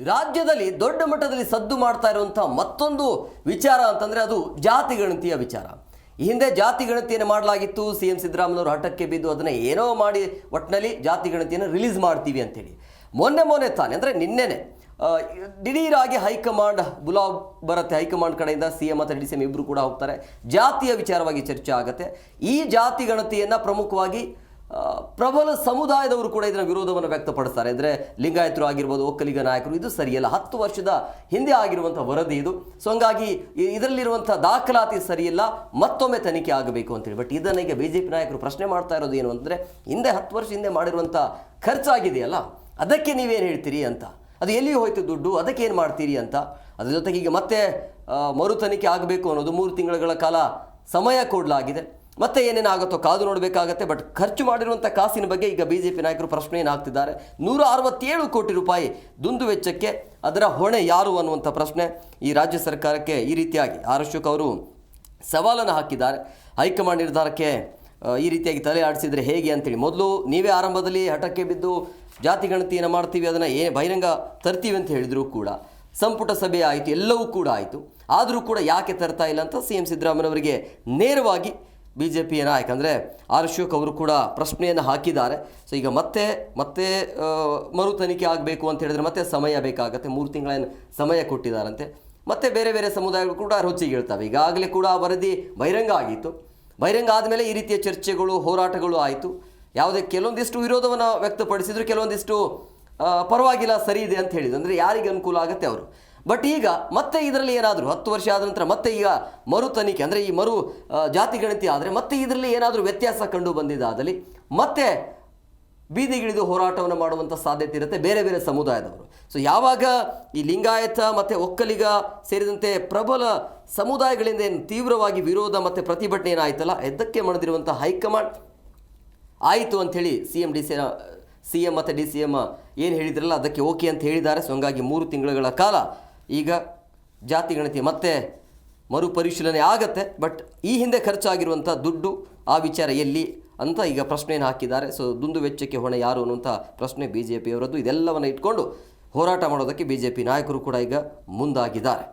ರಾಜ್ಯದಲ್ಲಿ ದೊಡ್ಡ ಮಟ್ಟದಲ್ಲಿ ಸದ್ದು ಮಾಡ್ತಾ ಇರುವಂಥ ಮತ್ತೊಂದು ವಿಚಾರ ಅಂತಂದರೆ ಅದು ಜಾತಿ ಗಣತಿಯ ವಿಚಾರ. ಈ ಹಿಂದೆ ಜಾತಿ ಗಣತಿಯನ್ನು ಮಾಡಲಾಗಿತ್ತು. CM ಸಿದ್ದರಾಮಯ್ಯನವರು ಹಠಕ್ಕೆ ಬಿದ್ದು ಅದನ್ನು ಏನೋ ಮಾಡಿ ಒಟ್ಟಿನಲ್ಲಿ ಜಾತಿ ಗಣತಿಯನ್ನು ರಿಲೀಸ್ ಮಾಡ್ತೀವಿ ಅಂತೇಳಿ ಮೊನ್ನೆ ತಾನೆ ಅಂದರೆ ನಿನ್ನೆನೆ ದಿಢೀರಾಗಿ ಹೈಕಮಾಂಡ್ ಬುಲಾವ್ ಬರುತ್ತೆ. ಹೈಕಮಾಂಡ್ ಕಡೆಯಿಂದ CM ಮತ್ತು DCM ಇಬ್ಬರು ಕೂಡ ಹೋಗ್ತಾರೆ. ಜಾತಿಯ ವಿಚಾರವಾಗಿ ಚರ್ಚೆ ಆಗುತ್ತೆ. ಈ ಜಾತಿ ಗಣತಿಯನ್ನು ಪ್ರಮುಖವಾಗಿ ಪ್ರಬಲ ಸಮುದಾಯದವರು ಕೂಡ ಇದರ ವಿರೋಧವನ್ನು ವ್ಯಕ್ತಪಡಿಸ್ತಾರೆ. ಅಂದರೆ ಲಿಂಗಾಯತರು ಆಗಿರ್ಬೋದು, ಒಕ್ಕಲಿಗ ನಾಯಕರು, ಇದು ಸರಿಯಲ್ಲ, 10 ವರ್ಷದ ಹಿಂದೆ ಆಗಿರುವಂಥ ವರದಿ ಇದು. ಸೊ ಹಂಗಾಗಿ ಇದರಲ್ಲಿರುವಂಥ ದಾಖಲಾತಿ ಸರಿಯಿಲ್ಲ, ಮತ್ತೊಮ್ಮೆ ತನಿಖೆ ಆಗಬೇಕು ಅಂತೇಳಿ. ಬಟ್ ಇದನ್ನು ಈಗ BJP ನಾಯಕರು ಪ್ರಶ್ನೆ ಮಾಡ್ತಾ ಇರೋದು ಏನು ಅಂದರೆ, ಹಿಂದೆ 10 ವರ್ಷ ಹಿಂದೆ ಮಾಡಿರುವಂಥ ಖರ್ಚಾಗಿದೆಯಲ್ಲ, ಅದಕ್ಕೆ ನೀವೇನು ಹೇಳ್ತೀರಿ ಅಂತ, ಅದು ಎಲ್ಲಿ ಹೋಯ್ತು ದುಡ್ಡು, ಅದಕ್ಕೆ ಏನು ಮಾಡ್ತೀರಿ ಅಂತ. ಅದ್ರ ಜೊತೆಗೆ ಈಗ ಮತ್ತೆ ಮರು ತನಿಖೆ ಆಗಬೇಕು ಅನ್ನೋದು 3 ತಿಂಗಳ ಕಾಲ ಸಮಯ ಕೊಡಲಾಗಿದೆ. ಮತ್ತೆ ಏನೇನಾಗುತ್ತೋ ಕಾದು ನೋಡಬೇಕಾಗತ್ತೆ. ಬಟ್ ಖರ್ಚು ಮಾಡಿರುವಂಥ ಕಾಸಿನ ಬಗ್ಗೆ ಈಗ BJP ನಾಯಕರು ಪ್ರಶ್ನೆಯನ್ನು ಹಾಕ್ತಿದ್ದಾರೆ. 167 ಕೋಟಿ ರೂಪಾಯಿ ದುಂದು ವೆಚ್ಚಕ್ಕೆ ಅದರ ಹೊಣೆ ಯಾರು ಅನ್ನುವಂಥ ಪ್ರಶ್ನೆ ಈ ರಾಜ್ಯ ಸರ್ಕಾರಕ್ಕೆ ಈ ರೀತಿಯಾಗಿ ಅಶೋಕ್ ಅವರು ಸವಾಲನ್ನು ಹಾಕಿದ್ದಾರೆ. ಹೈಕಮಾಂಡ್ ನಿರ್ಧಾರಕ್ಕೆ ಈ ರೀತಿಯಾಗಿ ತಲೆ ಆಡಿಸಿದರೆ ಹೇಗೆ ಅಂತೇಳಿ, ಮೊದಲು ನೀವೇ ಆರಂಭದಲ್ಲಿ ಹಠಕ್ಕೆ ಬಿದ್ದು ಜಾತಿ ಗಣತಿಯನ್ನು ಮಾಡ್ತೀವಿ, ಅದನ್ನು ಬಹಿರಂಗ ತರ್ತೀವಿ ಅಂತ ಹೇಳಿದ್ರು ಕೂಡ, ಸಂಪುಟ ಸಭೆ ಆಯಿತು, ಎಲ್ಲವೂ ಕೂಡ ಆಯಿತು. ಆದರೂ ಕೂಡ ಯಾಕೆ ತರ್ತಾ ಇಲ್ಲ ಅಂತ CM ಸಿದ್ದರಾಮಯ್ಯನವರಿಗೆ ನೇರವಾಗಿ BJPಯ ನಾಯಕ ಅಂದರೆ ಅಶೋಕ್ ಅವರು ಕೂಡ ಪ್ರಶ್ನೆಯನ್ನು ಹಾಕಿದ್ದಾರೆ. ಸೊ ಈಗ ಮತ್ತೆ ಮರು ತನಿಖೆ ಆಗಬೇಕು ಅಂತ ಹೇಳಿದ್ರೆ ಮತ್ತೆ ಸಮಯ ಬೇಕಾಗತ್ತೆ. 3 ತಿಂಗಳ ಸಮಯ ಕೊಟ್ಟಿದ್ದಾರಂತೆ. ಮತ್ತೆ ಬೇರೆ ಸಮುದಾಯಗಳು ಕೂಡ ರುಚಿಗೆ ಹೇಳ್ತವೆ. ಈಗಾಗಲೇ ಕೂಡ ವರದಿ ಬಹಿರಂಗ ಆಗಿತ್ತು. ಬಹಿರಂಗ ಆದಮೇಲೆ ಈ ರೀತಿಯ ಚರ್ಚೆಗಳು, ಹೋರಾಟಗಳು ಆಯಿತು. ಯಾವುದೇ ಕೆಲವೊಂದಿಷ್ಟು ವಿರೋಧವನ್ನು ವ್ಯಕ್ತಪಡಿಸಿದ್ರು, ಕೆಲವೊಂದಿಷ್ಟು ಪರವಾಗಿಲ್ಲ, ಸರಿ ಇದೆ ಅಂತ ಹೇಳಿದ್ರು. ಅಂದರೆ ಯಾರಿಗೆ ಅನುಕೂಲ ಆಗುತ್ತೆ ಅವರು. ಬಟ್ ಈಗ ಮತ್ತೆ ಇದರಲ್ಲಿ ಏನಾದರೂ 10 ವರ್ಷ ಆದ ನಂತರ ಮತ್ತೆ ಈಗ ಮರು ತನಿಖೆ ಅಂದರೆ ಈ ಮರು ಜಾತಿ ಗಣತಿ ಆದರೆ ಮತ್ತೆ ಇದರಲ್ಲಿ ಏನಾದರೂ ವ್ಯತ್ಯಾಸ ಕಂಡು ಬಂದಿದ್ದಾದಲ್ಲಿ ಮತ್ತೆ ಬೀದಿಗಿಳಿದು ಹೋರಾಟವನ್ನು ಮಾಡುವಂಥ ಸಾಧ್ಯತೆ ಇರುತ್ತೆ ಬೇರೆ ಸಮುದಾಯದವರು. ಸೊ ಯಾವಾಗ ಈ ಲಿಂಗಾಯತ ಮತ್ತು ಒಕ್ಕಲಿಗ ಸೇರಿದಂತೆ ಪ್ರಬಲ ಸಮುದಾಯಗಳಿಂದ ಏನು ತೀವ್ರವಾಗಿ ವಿರೋಧ ಮತ್ತು ಪ್ರತಿಭಟನೆ ಏನಾಯ್ತಲ್ಲ, ಎದ್ದಕ್ಕೆ ಮಣಿದಿರುವಂಥ ಹೈಕಮಾಂಡ್ ಆಯಿತು ಅಂಥೇಳಿ CM ಮತ್ತು DCM ಏನು ಹೇಳಿದ್ರಲ್ಲ ಅದಕ್ಕೆ ಓಕೆ ಅಂತ ಹೇಳಿದ್ದಾರೆ. ಸೊ ಹಂಗಾಗಿ 3 ತಿಂಗಳ ಕಾಲ ಈಗ ಜಾತಿ ಗಣತಿ ಮತ್ತೆ ಮರುಪರಿಶೀಲನೆ ಆಗತ್ತೆ. ಬಟ್ ಈ ಹಿಂದೆ ಖರ್ಚಾಗಿರುವಂಥ ದುಡ್ಡು, ಆ ವಿಚಾರ ಎಲ್ಲಿ ಅಂತ ಈಗ ಪ್ರಶ್ನೆಯನ್ನು ಹಾಕಿದ್ದಾರೆ. ಸೊ ದುಂದು ವೆಚ್ಚಕ್ಕೆ ಹೊಣೆ ಯಾರು ಅನ್ನುವಂಥ ಪ್ರಶ್ನೆ BJPಯವರದ್ದು. ಇದೆಲ್ಲವನ್ನು ಇಟ್ಕೊಂಡು ಹೋರಾಟ ಮಾಡೋದಕ್ಕೆ BJP ನಾಯಕರು ಕೂಡ ಈಗ ಮುಂದಾಗಿದ್ದಾರೆ.